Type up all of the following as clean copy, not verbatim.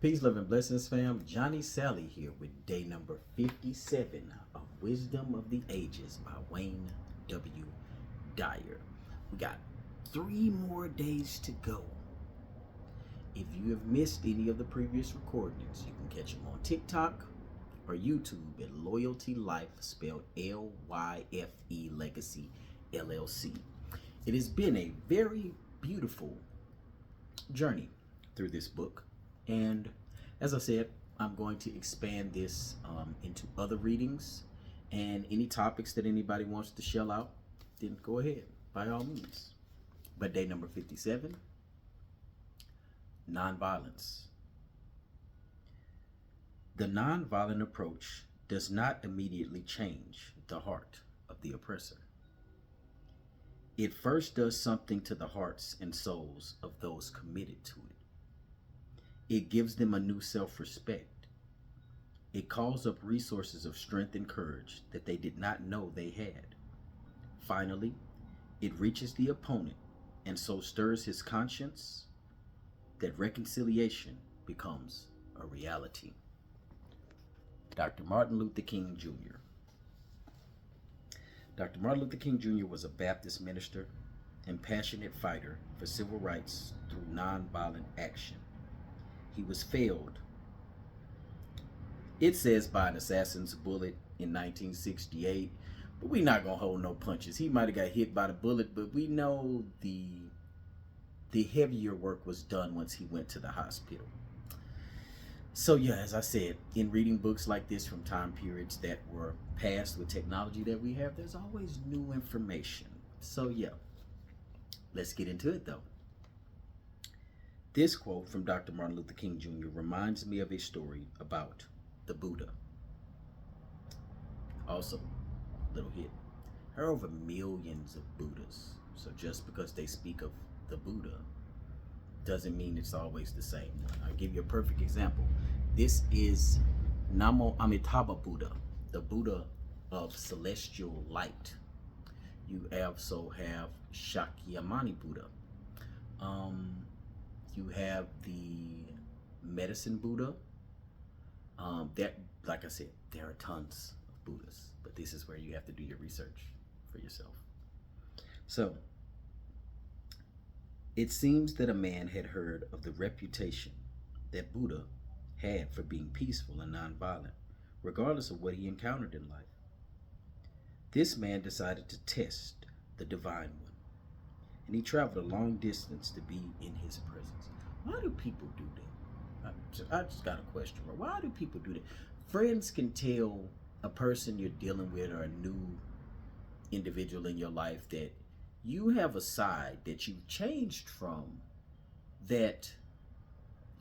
Peace, love, and blessings, fam. Johnny Sally here with day number 57 of Wisdom of the Ages by Wayne W. Dyer. We got 3 more days to go. If you have missed any of the previous recordings, you can catch them on TikTok or YouTube at Loyalty Life, spelled Lyfe Legacy LLC. It has been a very beautiful journey through this book. And as I said, I'm going to expand this into other readings, and any topics that anybody wants to shell out, then go ahead, by all means. But day number 57, nonviolence. The nonviolent approach does not immediately change the heart of the oppressor. It first does something to the hearts and souls of those committed to it. It gives them a new self-respect. It calls up resources of strength and courage that they did not know they had. Finally, it reaches the opponent and so stirs his conscience that reconciliation becomes a reality. Dr. Martin Luther King Jr. Dr. Martin Luther King Jr. was a Baptist minister and passionate fighter for civil rights through nonviolent action. He was felled, it says, by an assassin's bullet in 1968, but we're not gonna hold no punches. He might have got hit by the bullet, but we know the heavier work was done once he went to the hospital. So yeah, as I said, in reading books like this from time periods that were past with technology that we have, there's always new information. So yeah, let's get into it though. This quote from Dr. Martin Luther King Jr. reminds me of a story about the Buddha. Also, little hit. There are over millions of Buddhas. So just because they speak of the Buddha doesn't mean it's always the same. I'll give you a perfect example. This is Namo Amitabha Buddha, the Buddha of celestial light. You also have Shakyamuni Buddha. You have the medicine Buddha. That, like I said, there are tons of Buddhas, but this is where you have to do your research for yourself. So, it seems that a man had heard of the reputation that Buddha had for being peaceful and nonviolent, regardless of what he encountered in life. This man decided to test the Divine One, and he traveled a long distance to be in his presence. Why do people do that? I just got a question. Why do people do that? Friends can tell a person you're dealing with or a new individual in your life that you have a side that you've changed from, that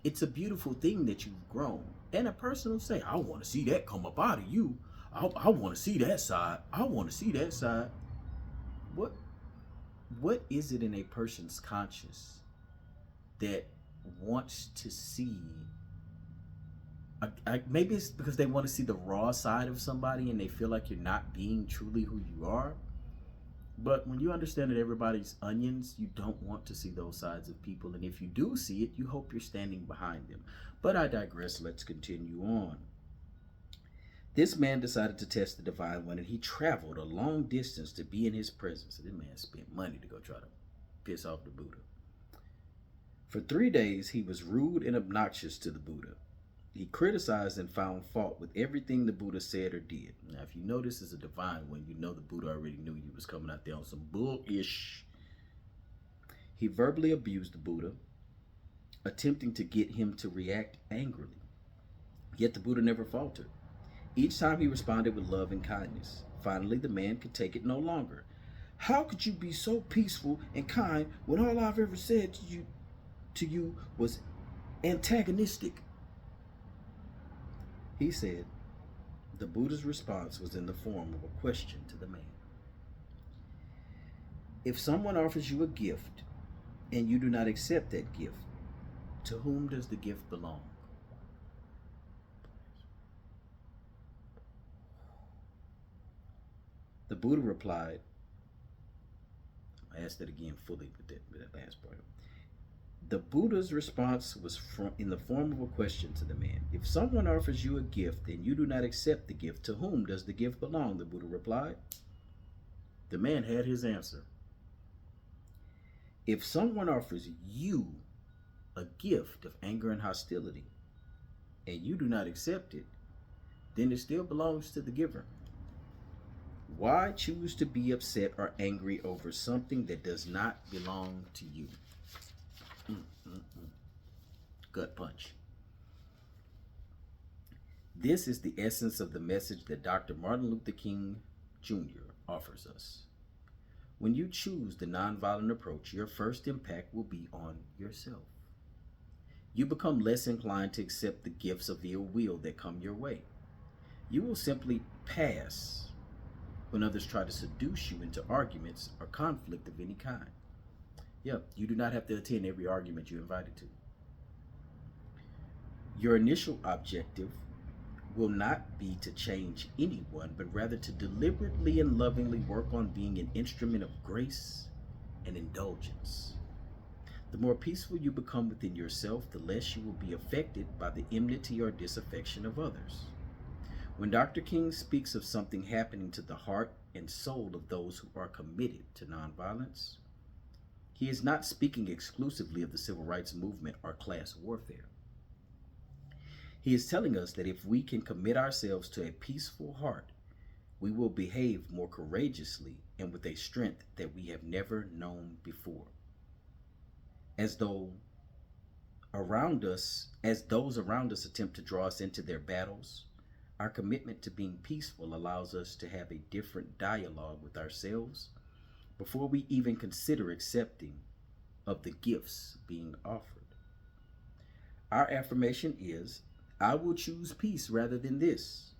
it's a beautiful thing that you've grown. And a person will say, I want to see that come up out of you. I want to see that side. I want to see that side. What is it in a person's conscious that wants to see? Maybe it's because they want to see the raw side of somebody and they feel like you're not being truly who you are. But when you understand that everybody's onions, you don't want to see those sides of people. And if you do see it, you hope you're standing behind them. But I digress. Let's continue on. This man decided to test the Divine One, and he traveled a long distance to be in his presence. This man spent money to go try to piss off the Buddha. For 3 days, he was rude and obnoxious to the Buddha. He criticized and found fault with everything the Buddha said or did. Now, if you know this is a Divine One, you know the Buddha already knew you was coming out there on some bullish. He verbally abused the Buddha, attempting to get him to react angrily. Yet the Buddha never faltered. Each time he responded with love and kindness. Finally, the man could take it no longer. How could you be so peaceful and kind when all I've ever said to you was antagonistic? He said. The Buddha's response was in the form of a question to the man. If someone offers you a gift and you do not accept that gift, to whom does the gift belong? The Buddha replied, I asked it again fully with that last part. The Buddha's response was in the form of a question to the man. If someone offers you a gift and you do not accept the gift, to whom does the gift belong? The Buddha replied. The man had his answer. If someone offers you a gift of anger and hostility and you do not accept it, then it still belongs to the giver. Why choose to be upset or angry over something that does not belong to you? Gut punch. This is the essence of the message that Dr. Martin Luther King Jr. offers us. When you choose the nonviolent approach, your first impact will be on yourself. You become less inclined to accept the gifts of ill will that come your way. You will simply pass when others try to seduce you into arguments or conflict of any kind. Yep, you do not have to attend every argument you're invited to. Your initial objective will not be to change anyone, but rather to deliberately and lovingly work on being an instrument of grace and indulgence. The more peaceful you become within yourself, the less you will be affected by the enmity or disaffection of others. When Dr. King speaks of something happening to the heart and soul of those who are committed to nonviolence, he is not speaking exclusively of the civil rights movement or class warfare. He is telling us that if we can commit ourselves to a peaceful heart, we will behave more courageously and with a strength that we have never known before. As those around us attempt to draw us into their battles, our commitment to being peaceful allows us to have a different dialogue with ourselves before we even consider accepting of the gifts being offered. Our affirmation is, I will choose peace rather than this.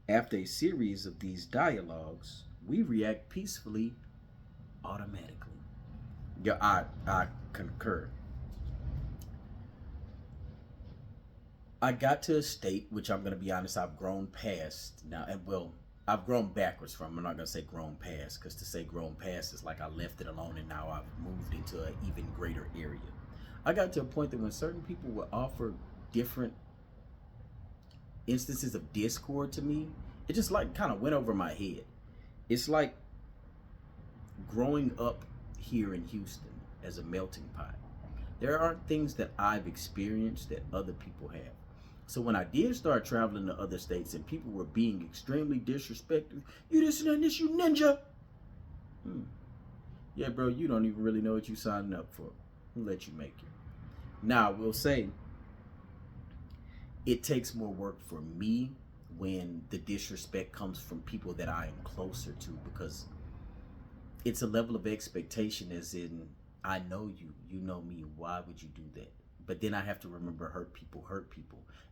After a series of these dialogues, we react peacefully automatically. Yeah, I concur. I got to a state, which I'm going to be honest, I've grown past now. And well, I've grown backwards from. I'm not going to say grown past, because to say grown past is like I left it alone and now I've moved into an even greater area. I got to a point that when certain people would offer different instances of discord to me, it just like kind of went over my head. It's like growing up here in Houston as a melting pot. There aren't things that I've experienced that other people have. So when I did start traveling to other states and people were being extremely disrespectful, you this and this, you ninja. Yeah, bro, you don't even really know what you signing up for. We'll let you make it. Now, I will say, it takes more work for me when the disrespect comes from people that I am closer to, because it's a level of expectation as in, I know you, you know me, why would you do that? But then I have to remember hurt people.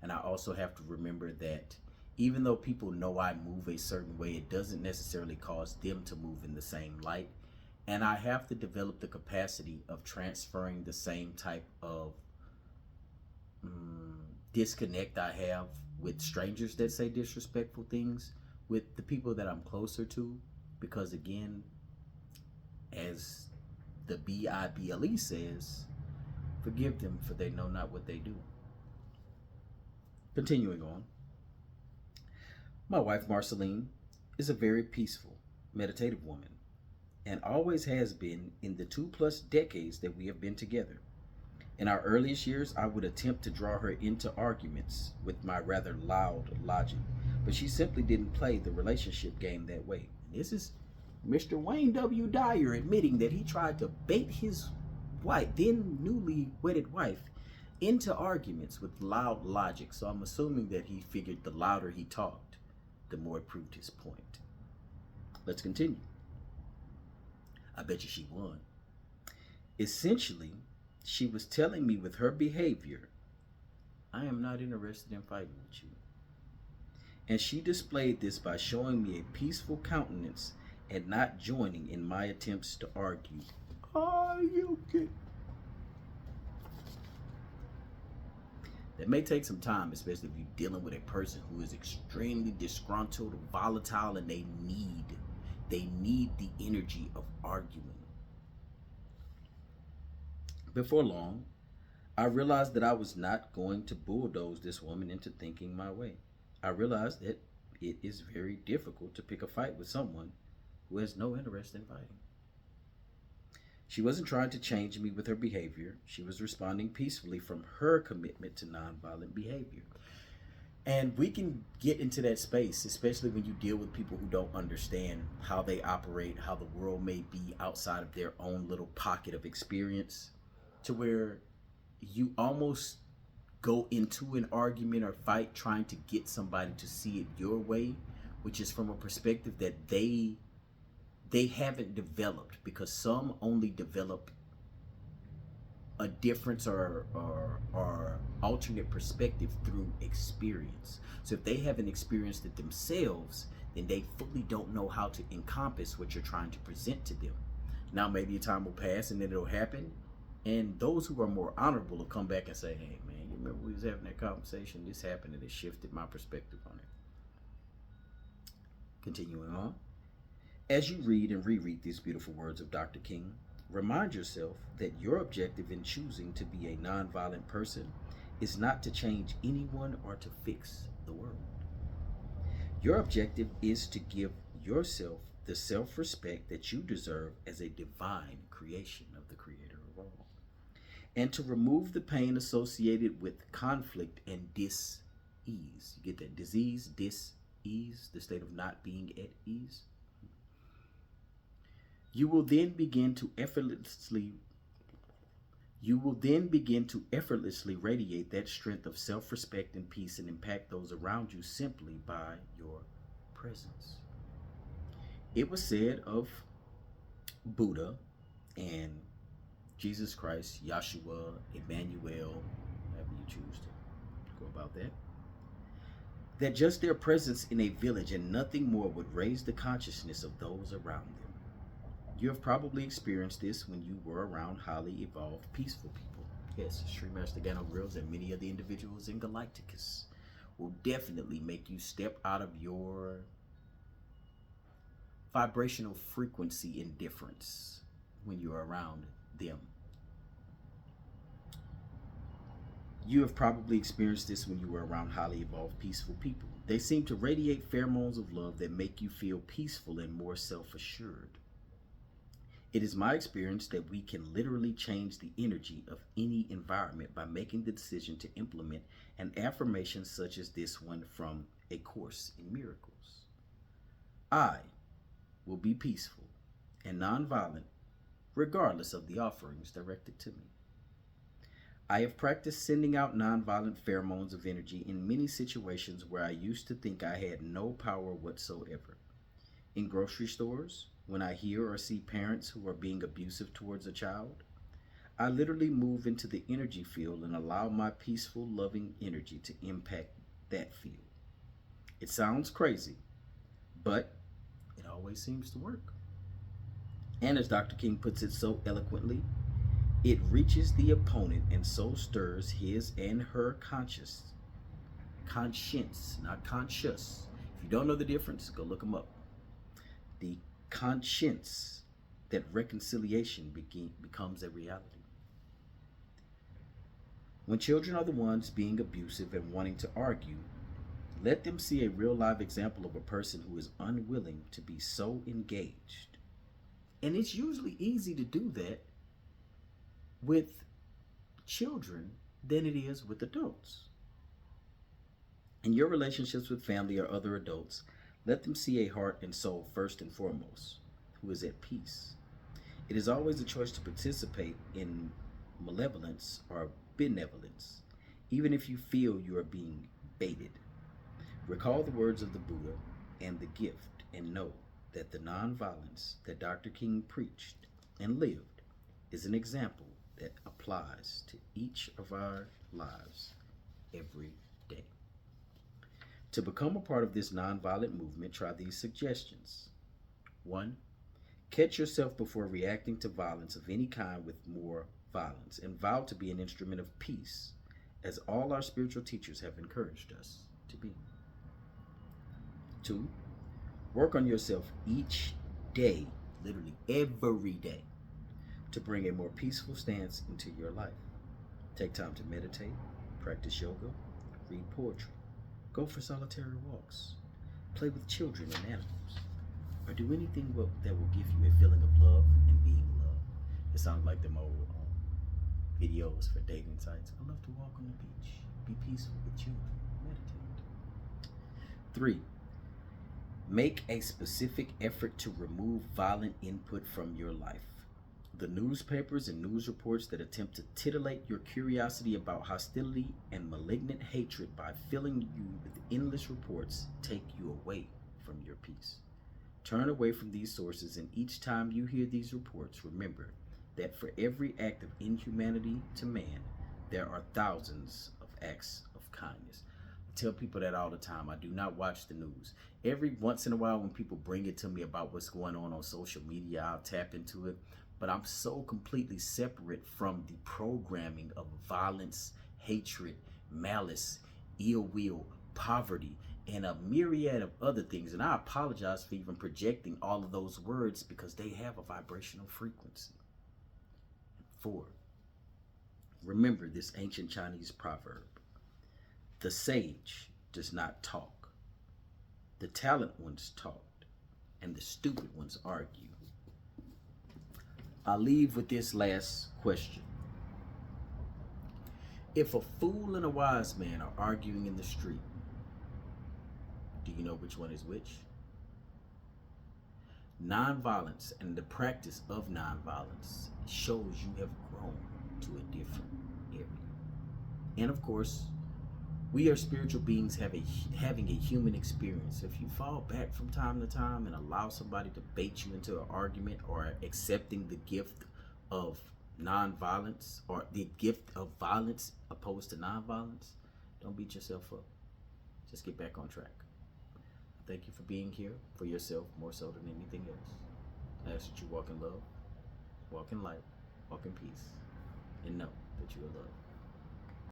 And I also have to remember that even though people know I move a certain way, it doesn't necessarily cause them to move in the same light. And I have to develop the capacity of transferring the same type of disconnect I have with strangers that say disrespectful things with the people that I'm closer to. Because again, as the Bible says, forgive them, for they know not what they do. Continuing on. My wife, Marceline, is a very peaceful, meditative woman, and always has been in the 2+ decades that we have been together. In our earliest years, I would attempt to draw her into arguments with my rather loud logic, but she simply didn't play the relationship game that way. This is Mr. Wayne W. Dyer admitting that he tried to bait his wife, then newly wedded wife, into arguments with loud logic. So I'm assuming that he figured the louder he talked, the more it proved his point. Let's continue. I bet you she won. Essentially, she was telling me with her behavior, I am not interested in fighting with you. And she displayed this by showing me a peaceful countenance and not joining in my attempts to argue. Are you kidding? That may take some time, especially if you're dealing with a person who is extremely disgruntled, volatile, and they need the energy of arguing. Before long, I realized that I was not going to bulldoze this woman into thinking my way. I realized that it is very difficult to pick a fight with someone who has no interest in fighting. She wasn't trying to change me with her behavior. She was responding peacefully from her commitment to nonviolent behavior. And we can get into that space, especially when you deal with people who don't understand how they operate, how the world may be outside of their own little pocket of experience, to where you almost go into an argument or fight trying to get somebody to see it your way, which is from a perspective that they haven't developed, because some only develop a difference or alternate perspective through experience. So if they haven't experienced it themselves, then they fully don't know how to encompass what you're trying to present to them. Now maybe a time will pass and then it'll happen, and those who are more honorable will come back and say, hey man, you remember we was having that conversation, this happened, and it shifted my perspective on it. Continuing on. As you read and reread these beautiful words of Dr. King, remind yourself that your objective in choosing to be a nonviolent person is not to change anyone or to fix the world. Your objective is to give yourself the self respect that you deserve as a divine creation of the Creator of all, and to remove the pain associated with conflict and dis ease. You get that? Disease, dis ease, the state of not being at ease. You will then begin to effortlessly radiate that strength of self-respect and peace and impact those around you simply by your presence. It was said of Buddha and Jesus Christ, Yahshua, Emmanuel, however you choose to go about that just their presence in a village and nothing more would raise the consciousness of those around them. You have probably experienced this when you were around highly evolved, peaceful people. Yes, Stream Master Gano Grills and many of the individuals in Galacticus will definitely make you step out of your vibrational frequency indifference when you're around them. You have probably experienced this when you were around highly evolved, peaceful people. They seem to radiate pheromones of love that make you feel peaceful and more self-assured. It is my experience that we can literally change the energy of any environment by making the decision to implement an affirmation such as this one from A Course in Miracles. I will be peaceful and nonviolent regardless of the offerings directed to me. I have practiced sending out nonviolent pheromones of energy in many situations where I used to think I had no power whatsoever. In grocery stores, when I hear or see parents who are being abusive towards a child, I literally move into the energy field and allow my peaceful, loving energy to impact that field. It sounds crazy, but it always seems to work. And as Dr. King puts it so eloquently, it reaches the opponent and so stirs his and her conscience, not conscious. If you don't know the difference, go look them up. The conscience that reconciliation becomes a reality. When children are the ones being abusive and wanting to argue, let them see a real live example of a person who is unwilling to be so engaged. And it's usually easy to do that with children than it is with adults. In your relationships with family or other adults, let them see a heart and soul first and foremost, who is at peace. It is always a choice to participate in malevolence or benevolence, even if you feel you are being baited. Recall the words of the Buddha and the gift and know that the nonviolence that Dr. King preached and lived is an example that applies to each of our lives every day. To become a part of this nonviolent movement, try these suggestions. 1. Catch yourself before reacting to violence of any kind with more violence, and vow to be an instrument of peace, as all our spiritual teachers have encouraged us to be. 2. Work on yourself each day, literally every day, to bring a more peaceful stance into your life. Take time to meditate, practice yoga, read poetry, go for solitary walks, play with children and animals, or do anything that will give you a feeling of love and being loved. It sounds like them old videos for dating sites. I love to walk on the beach, be peaceful with children, meditate. 3. Make a specific effort to remove violent input from your life. The newspapers and news reports that attempt to titillate your curiosity about hostility and malignant hatred by filling you with endless reports take you away from your peace. Turn away from these sources, and each time you hear these reports, remember that for every act of inhumanity to man, there are thousands of acts of kindness. I tell people that all the time. I do not watch the news. Every once in a while when people bring it to me about what's going on social media, I'll tap into it. But I'm so completely separate from the programming of violence, hatred, malice, ill will, poverty, and a myriad of other things. And I apologize for even projecting all of those words because they have a vibrational frequency. 4. Remember this ancient Chinese proverb. The sage does not talk. The talented ones talk, and the stupid ones argue. I'll leave with this last question. If a fool and a wise man are arguing in the street, do you know which one is which? Nonviolence and the practice of nonviolence shows you have grown to a different area. And of course, we are spiritual beings having a human experience. If you fall back from time to time and allow somebody to bait you into an argument or accepting the gift of nonviolence or the gift of violence opposed to nonviolence, don't beat yourself up. Just get back on track. Thank you for being here for yourself more so than anything else. I ask that you walk in love, walk in light, walk in peace, and know that you are loved.